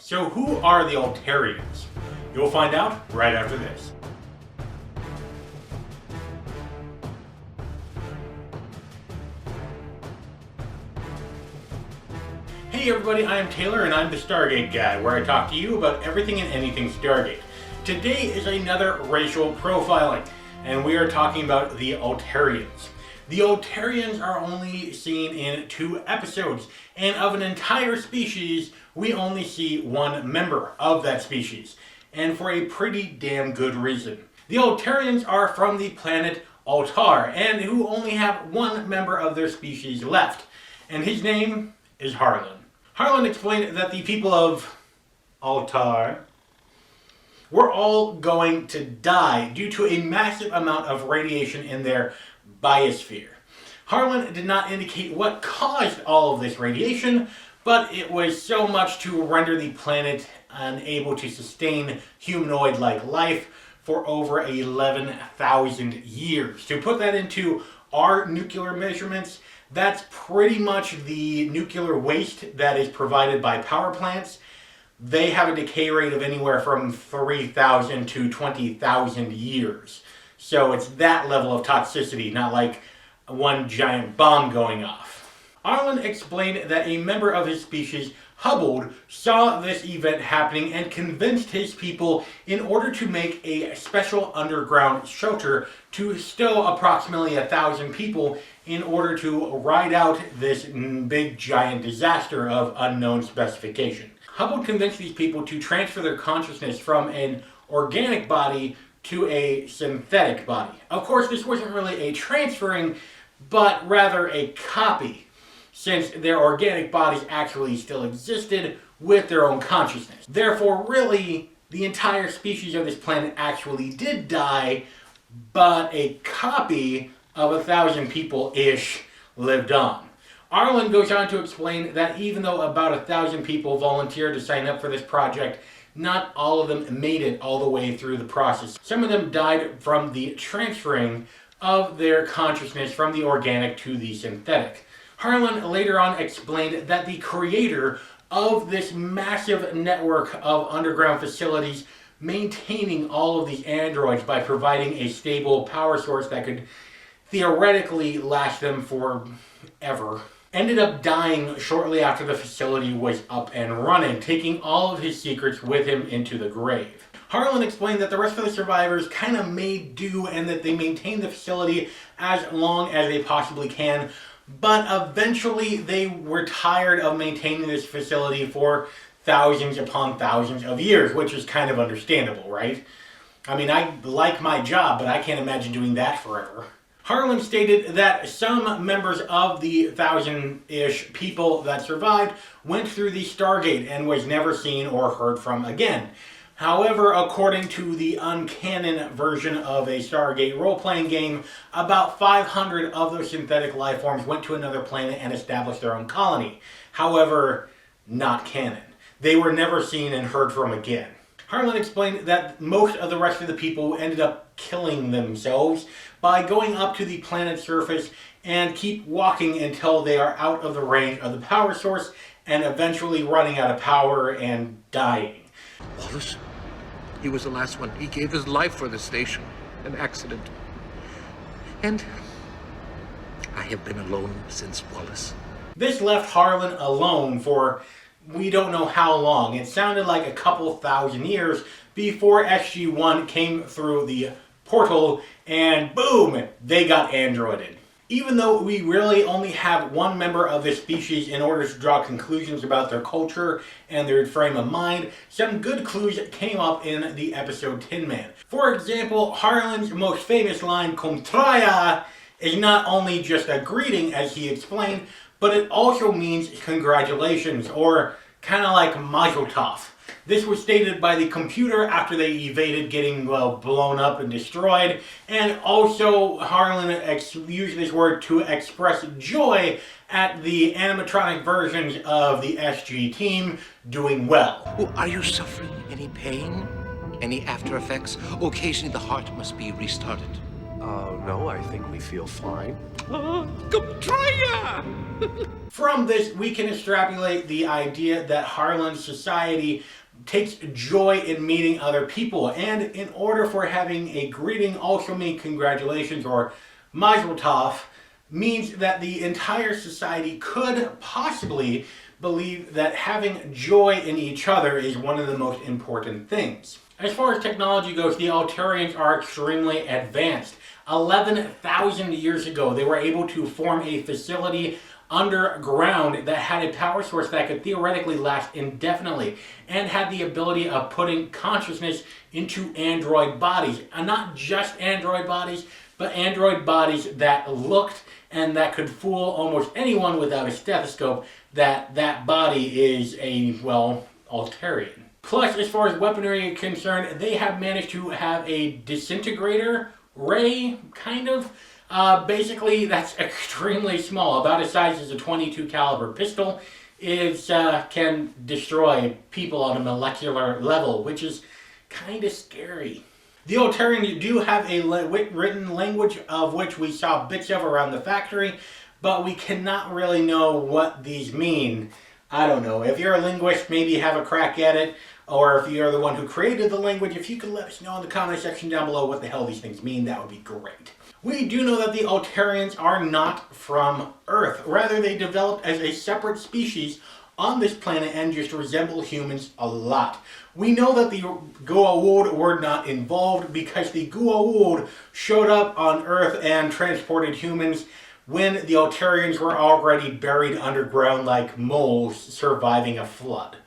So who are the Altairans? You'll find out right after this. Hey everybody, I am Taylor and I'm the Stargate Guy, where I talk to you about everything and anything Stargate. Today is another racial profiling, and we are talking about the Altairans. The Altairans are only seen in 2 episodes, and of an entire species, we only see one member of that species, and for a pretty damn good reason. The Altairans are from the planet Altar, and who only have one member of their species left, and his name is Harlan. Harlan explained that the people of Altar were all going to die due to a massive amount of radiation in their biosphere. Harlan did not indicate what caused all of this radiation, but it was so much to render the planet unable to sustain humanoid-like life for over 11,000 years. To put that into our nuclear measurements, that's pretty much the nuclear waste that is provided by power plants. They have a decay rate of anywhere from 3,000 to 20,000 years. So it's that level of toxicity, not like one giant bomb going off. Harlan explained that a member of his species, Hubbard, saw this event happening and convinced his people in order to make a special underground shelter to stow approximately 1,000 people in order to ride out this big giant disaster of unknown specification. Hubbard convinced these people to transfer their consciousness from an organic body to a synthetic body. Of course, this wasn't really a transferring, but rather a copy, since their organic bodies actually still existed with their own consciousness. Therefore, really, the entire species of this planet actually did die, but a copy of 1,000 people-ish lived on. Harlan goes on to explain that even though about 1,000 people volunteered to sign up for this project, not all of them made it all the way through the process. Some of them died from the transferring of their consciousness from the organic to the synthetic. Harlan later on explained that the creator of this massive network of underground facilities maintaining all of these androids by providing a stable power source that could theoretically last them forever, ended up dying shortly after the facility was up and running, taking all of his secrets with him into the grave. Harlan explained that the rest of the survivors kind of made do and that they maintained the facility as long as they possibly can, but eventually they were tired of maintaining this facility for thousands upon thousands of years, which is kind of understandable, right? I mean, I like my job, but I can't imagine doing that forever. Harlan stated that some members of the 1,000-ish people that survived went through the Stargate and was never seen or heard from again. However, according to the uncanon version of a Stargate role-playing game, about 500 of those synthetic life forms went to another planet and established their own colony. However, not canon. They were never seen and heard from again. Harlan explained that most of the rest of the people ended up killing themselves by going up to the planet's surface and keep walking until they are out of the range of the power source and eventually running out of power and dying. Wallace? He was the last one. He gave his life for the station. An accident. And I have been alone since, Wallace. This left Harlan alone for we don't know how long. It sounded like a couple thousand years before SG-1 came through the portal and boom, they got androided. Even though we really only have one member of this species in order to draw conclusions about their culture and their frame of mind, some good clues came up in the episode Tin Man. For example, Harlan's most famous line, "Contraya," is not only just a greeting, as he explained, but it also means congratulations, or kind of like Mazel Tov. This was stated by the computer after they evaded getting, well, blown up and destroyed, and also Harlan used this word to express joy at the animatronic versions of the SG team doing well. Oh, are you suffering any pain? Any after effects? Occasionally the heart must be restarted. No, I think we feel fine. Come try ya! From this, we can extrapolate the idea that Harlan's society takes joy in meeting other people, and in order for having a greeting also mean congratulations or mazel tov, means that the entire society could possibly believe that having joy in each other is one of the most important things. As far as technology goes, the Altairans are extremely advanced. 11,000 years ago, they were able to form a facility underground that had a power source that could theoretically last indefinitely and had the ability of putting consciousness into android bodies. And not just android bodies, but android bodies that looked and that could fool almost anyone without a stethoscope that that body is a, well, Altarian. Plus, as far as weaponry is concerned, they have managed to have a disintegrator ray, kind of. Basically, that's extremely small, about as size as a .22 caliber pistol. It can destroy people on a molecular level, which is kind of scary. The Alterans do have a written language of which we saw bits of around the factory, but we cannot really know what these mean. I don't know. If you're a linguist, maybe have a crack at it, or if you're the one who created the language, if you could let us know in the comment section down below what the hell these things mean, that would be great. We do know that the Altairans are not from Earth. Rather, they developed as a separate species on this planet and just resemble humans a lot. We know that the Goa'uld were not involved because the Goa'uld showed up on Earth and transported humans when the Altairans were already buried underground like moles surviving a flood.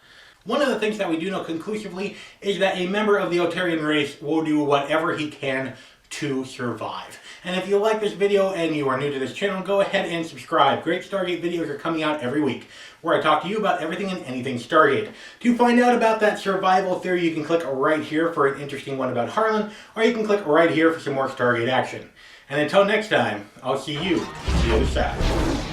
One of the things that we do know conclusively is that a member of the Altarian race will do whatever he can to survive. And if you like this video and you are new to this channel, go ahead and subscribe. Great Stargate videos are coming out every week, where I talk to you about everything and anything Stargate. To find out about that survival theory, you can click right here for an interesting one about Harlan, or you can click right here for some more Stargate action. And until next time, I'll see you on the other side.